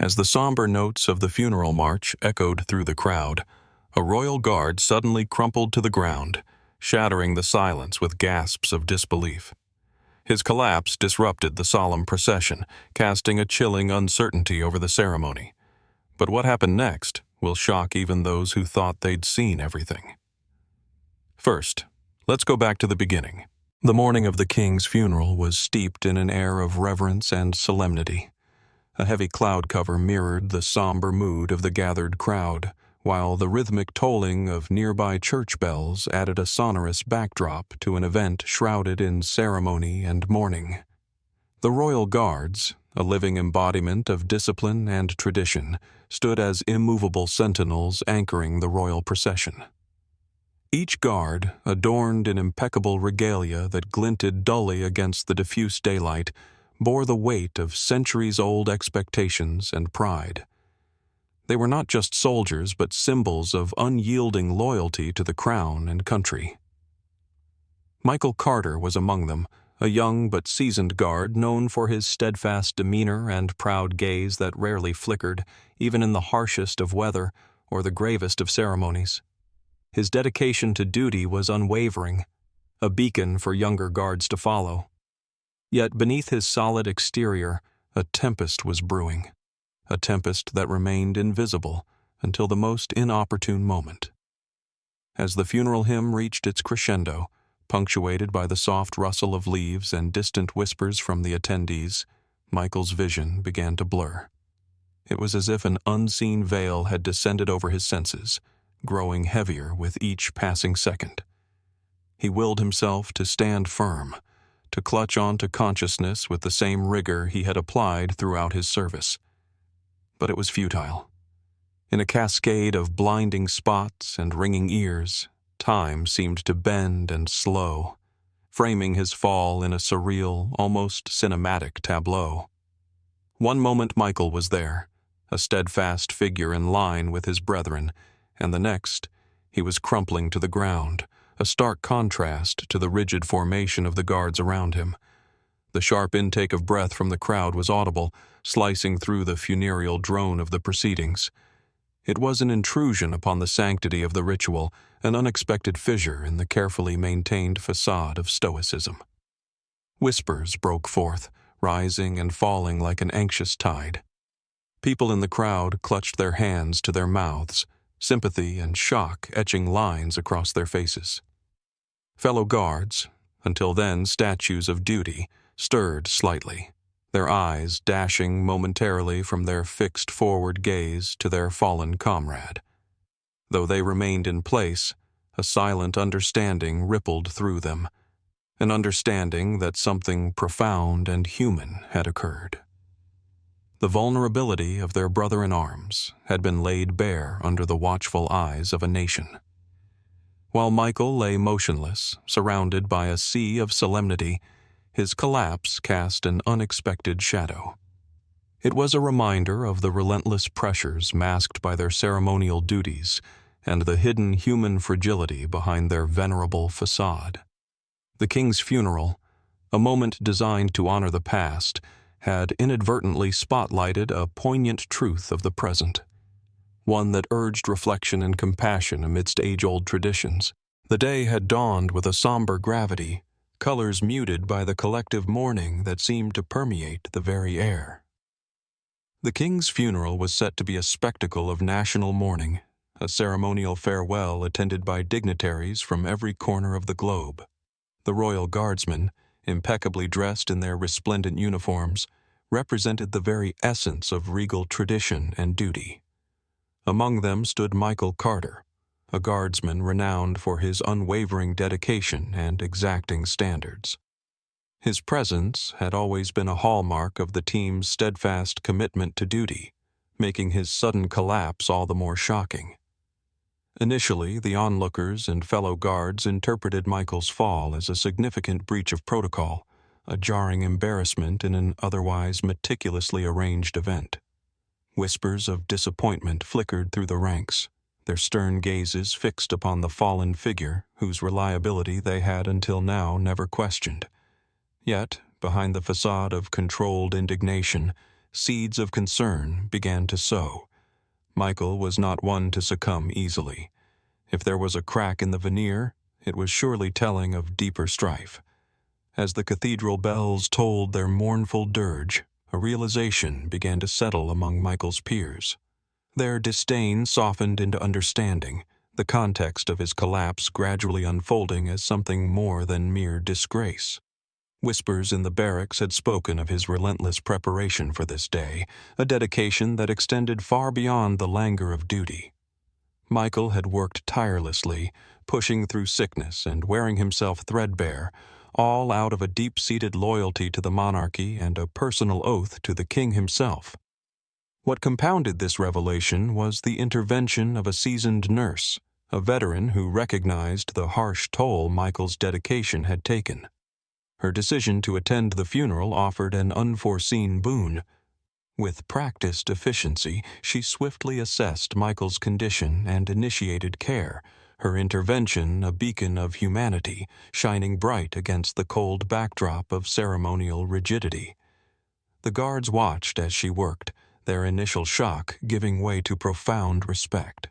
As the somber notes of the funeral march echoed through the crowd, a royal guard suddenly crumpled to the ground, shattering the silence with gasps of disbelief. His collapse disrupted the solemn procession, casting a chilling uncertainty over the ceremony. But what happened next will shock even those who thought they'd seen everything. First, let's go back to the beginning. The morning of the king's funeral was steeped in an air of reverence and solemnity. A heavy cloud cover mirrored the somber mood of the gathered crowd, while the rhythmic tolling of nearby church bells added a sonorous backdrop to an event shrouded in ceremony and mourning. The royal guards, a living embodiment of discipline and tradition, stood as immovable sentinels anchoring the royal procession. Each guard, adorned in impeccable regalia that glinted dully against the diffuse daylight, bore the weight of centuries-old expectations and pride. They were not just soldiers, but symbols of unyielding loyalty to the crown and country. Michael Carter was among them, a young but seasoned guard known for his steadfast demeanor and proud gaze that rarely flickered, even in the harshest of weather or the gravest of ceremonies. His dedication to duty was unwavering, a beacon for younger guards to follow. Yet beneath his solid exterior, a tempest was brewing, a tempest that remained invisible until the most inopportune moment. As the funeral hymn reached its crescendo, punctuated by the soft rustle of leaves and distant whispers from the attendees, Michael's vision began to blur. It was as if an unseen veil had descended over his senses, growing heavier with each passing second. He willed himself to stand firm, to clutch on to consciousness with the same rigor he had applied throughout his service. But it was futile. In a cascade of blinding spots and ringing ears, time seemed to bend and slow, framing his fall in a surreal, almost cinematic tableau. One moment Michael was there, a steadfast figure in line with his brethren, and the next, he was crumpling to the ground, a stark contrast to the rigid formation of the guards around him. The sharp intake of breath from the crowd was audible, slicing through the funereal drone of the proceedings. It was an intrusion upon the sanctity of the ritual, an unexpected fissure in the carefully maintained facade of stoicism. Whispers broke forth, rising and falling like an anxious tide. People in the crowd clutched their hands to their mouths, sympathy and shock etching lines across their faces. Fellow guards, until then statues of duty, stirred slightly, their eyes dashing momentarily from their fixed forward gaze to their fallen comrade. Though they remained in place, a silent understanding rippled through them, an understanding that something profound and human had occurred. The vulnerability of their brother-in-arms had been laid bare under the watchful eyes of a nation. While Michael lay motionless, surrounded by a sea of solemnity, his collapse cast an unexpected shadow. It was a reminder of the relentless pressures masked by their ceremonial duties and the hidden human fragility behind their venerable facade. The king's funeral, a moment designed to honor the past, had inadvertently spotlighted a poignant truth of the present, one that urged reflection and compassion amidst age-old traditions. The day had dawned with a somber gravity, colors muted by the collective mourning that seemed to permeate the very air. The king's funeral was set to be a spectacle of national mourning, a ceremonial farewell attended by dignitaries from every corner of the globe. The royal guardsmen, impeccably dressed in their resplendent uniforms, represented the very essence of regal tradition and duty. Among them stood Michael Carter, a guardsman renowned for his unwavering dedication and exacting standards. His presence had always been a hallmark of the team's steadfast commitment to duty, making his sudden collapse all the more shocking. Initially, the onlookers and fellow guards interpreted Michael's fall as a significant breach of protocol, a jarring embarrassment in an otherwise meticulously arranged event. Whispers of disappointment flickered through the ranks, their stern gazes fixed upon the fallen figure whose reliability they had until now never questioned. Yet, behind the facade of controlled indignation, Seeds of concern began to sow. Michael was not one to succumb easily. If there was a crack in the veneer, it was surely telling of deeper strife. As the cathedral bells tolled their mournful dirge, a realization began to settle among Michael's peers. Their disdain softened into understanding, the context of his collapse gradually unfolding as something more than mere disgrace. Whispers in the barracks had spoken of his relentless preparation for this day, a dedication that extended far beyond the languor of duty. Michael had worked tirelessly, pushing through sickness and wearing himself threadbare, all out of a deep-seated loyalty to the monarchy and a personal oath to the king himself. What compounded this revelation was the intervention of a seasoned nurse, a veteran who recognized the harsh toll Michael's dedication had taken. Her decision to attend the funeral offered an unforeseen boon. With practiced efficiency, she swiftly assessed Michael's condition and initiated care, her intervention a beacon of humanity, shining bright against the cold backdrop of ceremonial rigidity. The guards watched as she worked, their initial shock giving way to profound respect.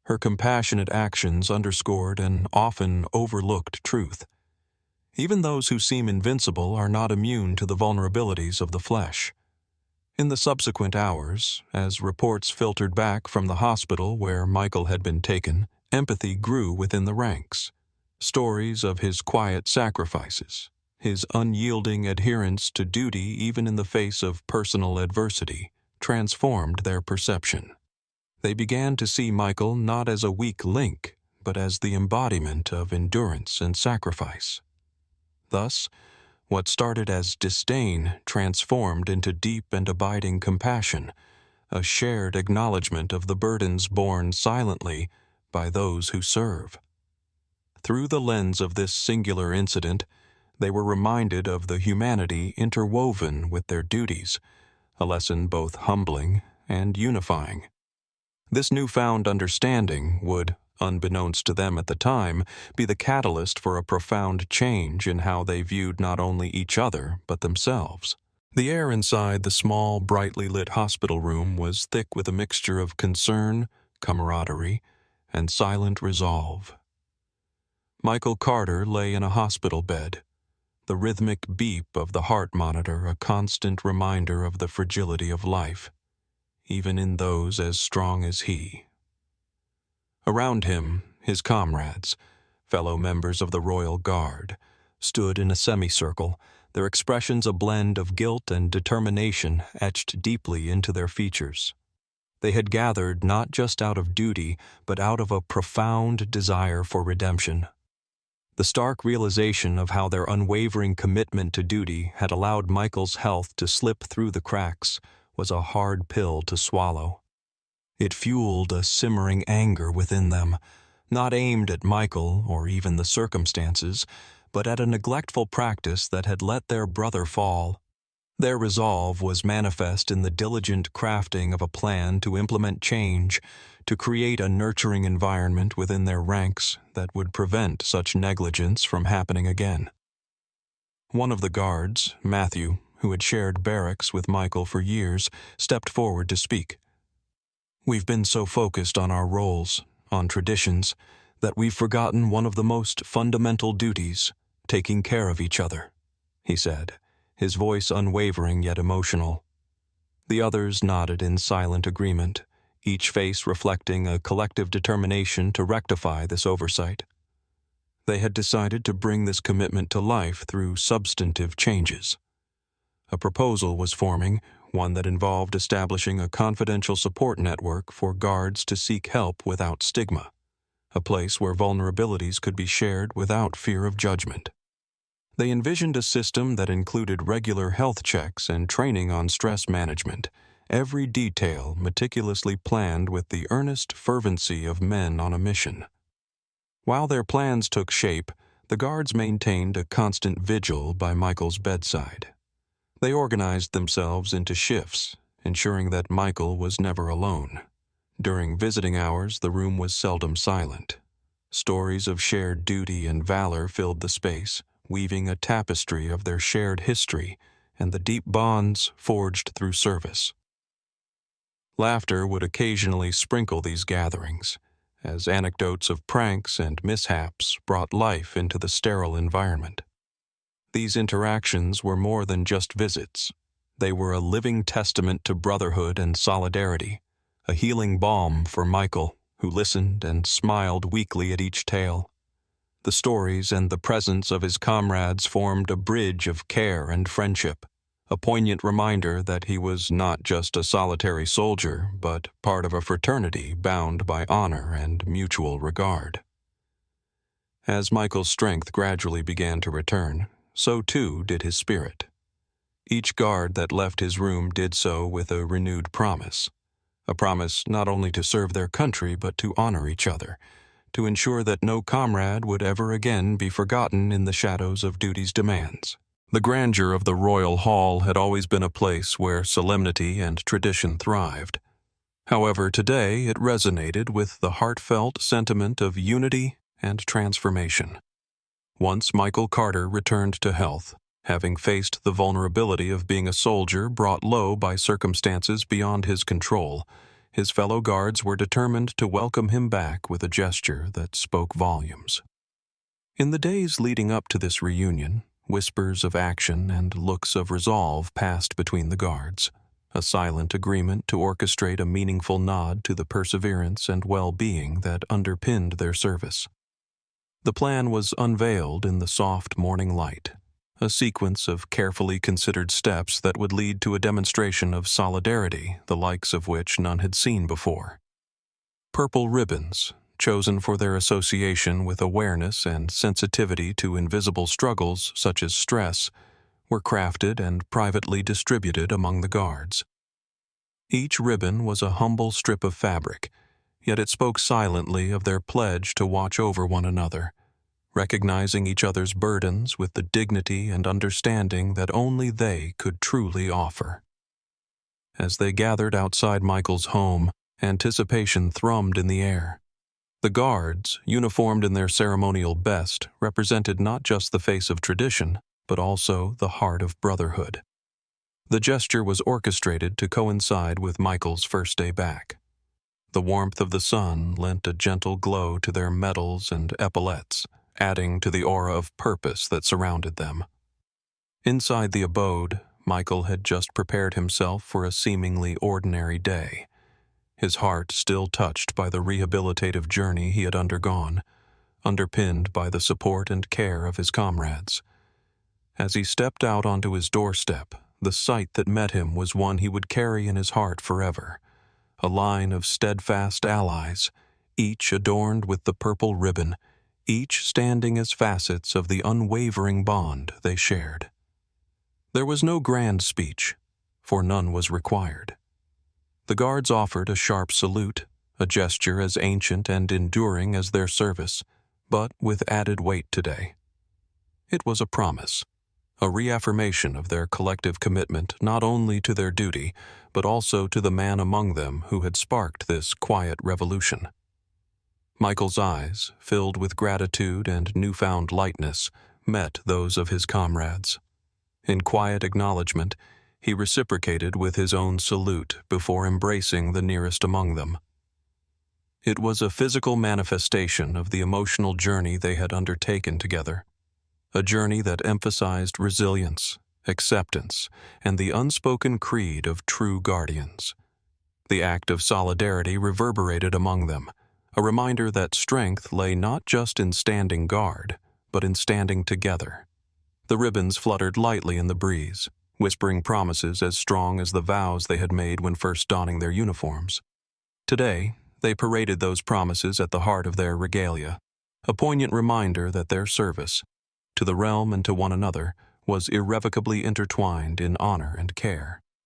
Her compassionate actions underscored an often overlooked truth. Even those who seem invincible are not immune to the vulnerabilities of the flesh. In the subsequent hours, as reports filtered back from the hospital where Michael had been taken, empathy grew within the ranks. Stories of his quiet sacrifices, his unyielding adherence to duty even in the face of personal adversity, transformed their perception. They began to see Michael not as a weak link, but as the embodiment of endurance and sacrifice. Thus, what started as disdain transformed into deep and abiding compassion, a shared acknowledgement of the burdens borne silently by those who serve. Through the lens of this singular incident, they were reminded of the humanity interwoven with their duties, a lesson both humbling and unifying. This newfound understanding would, unbeknownst to them at the time, be the catalyst for a profound change in how they viewed not only each other but themselves. The air inside the small, brightly lit hospital room was thick with a mixture of concern, camaraderie, and silent resolve. Michael Carter lay in a hospital bed, the rhythmic beep of the heart monitor a constant reminder of the fragility of life, even in those as strong as he. Around him, his comrades, fellow members of the Royal Guard, stood in a semicircle, their expressions a blend of guilt and determination etched deeply into their features. They had gathered not just out of duty, but out of a profound desire for redemption. The stark realization of how their unwavering commitment to duty had allowed Michael's health to slip through the cracks was a hard pill to swallow. It fueled a simmering anger within them, not aimed at Michael or even the circumstances, but at a neglectful practice that had let their brother fall. Their resolve was manifest in the diligent crafting of a plan to implement change, to create a nurturing environment within their ranks that would prevent such negligence from happening again. One of the guards, Matthew, who had shared barracks with Michael for years, stepped forward to speak. "We've been so focused on our roles, on traditions, that we've forgotten one of the most fundamental duties, taking care of each other," he said, his voice unwavering yet emotional. The others nodded in silent agreement, each face reflecting a collective determination to rectify this oversight. They had decided to bring this commitment to life through substantive changes. A proposal was forming, one that involved establishing a confidential support network for guards to seek help without stigma, a place where vulnerabilities could be shared without fear of judgment. They envisioned a system that included regular health checks and training on stress management, every detail meticulously planned with the earnest fervency of men on a mission. While their plans took shape, the guards maintained a constant vigil by Michael's bedside. They organized themselves into shifts, ensuring that Michael was never alone. During visiting hours, the room was seldom silent. Stories of shared duty and valor filled the space, weaving a tapestry of their shared history, and the deep bonds forged through service. Laughter would occasionally sprinkle these gatherings, as anecdotes of pranks and mishaps brought life into the sterile environment. These interactions were more than just visits. They were a living testament to brotherhood and solidarity, a healing balm for Michael, who listened and smiled weakly at each tale. The stories and the presence of his comrades formed a bridge of care and friendship, a poignant reminder that he was not just a solitary soldier, but part of a fraternity bound by honor and mutual regard. As Michael's strength gradually began to return, so too did his spirit. Each guard that left his room did so with a renewed promise, a promise not only to serve their country but to honor each other, to ensure that no comrade would ever again be forgotten in the shadows of duty's demands. The grandeur of the Royal Hall had always been a place where solemnity and tradition thrived. However, today it resonated with the heartfelt sentiment of unity and transformation. Once Michael Carter returned to health, having faced the vulnerability of being a soldier brought low by circumstances beyond his control, his fellow guards were determined to welcome him back with a gesture that spoke volumes. In the days leading up to this reunion, whispers of action and looks of resolve passed between the guards, a silent agreement to orchestrate a meaningful nod to the perseverance and well-being that underpinned their service. The plan was unveiled in the soft morning light, a sequence of carefully considered steps that would lead to a demonstration of solidarity, the likes of which none had seen before. Purple ribbons, chosen for their association with awareness and sensitivity to invisible struggles such as stress, were crafted and privately distributed among the guards. Each ribbon was a humble strip of fabric, yet it spoke silently of their pledge to watch over one another, recognizing each other's burdens with the dignity and understanding that only they could truly offer. As they gathered outside Michael's home, anticipation thrummed in the air. The guards, uniformed in their ceremonial best, represented not just the face of tradition, but also the heart of brotherhood. The gesture was orchestrated to coincide with Michael's first day back. The warmth of the sun lent a gentle glow to their medals and epaulets, adding to the aura of purpose that surrounded them. Inside the abode, Michael had just prepared himself for a seemingly ordinary day, his heart still touched by the rehabilitative journey he had undergone, underpinned by the support and care of his comrades. As he stepped out onto his doorstep, the sight that met him was one he would carry in his heart forever, a line of steadfast allies, each adorned with the purple ribbon, each standing as facets of the unwavering bond they shared. There was no grand speech, for none was required. The guards offered a sharp salute, a gesture as ancient and enduring as their service, but with added weight today. It was a promise, a reaffirmation of their collective commitment not only to their duty, but also to the man among them who had sparked this quiet revolution. Michael's eyes, filled with gratitude and newfound lightness, met those of his comrades. In quiet acknowledgement, he reciprocated with his own salute before embracing the nearest among them. It was a physical manifestation of the emotional journey they had undertaken together, a journey that emphasized resilience, acceptance, and the unspoken creed of true guardians. The act of solidarity reverberated among them, a reminder that strength lay not just in standing guard, but in standing together. The ribbons fluttered lightly in the breeze, whispering promises as strong as the vows they had made when first donning their uniforms. Today, they paraded those promises at the heart of their regalia, a poignant reminder that their service, to the realm and to one another, was irrevocably intertwined in honor and care.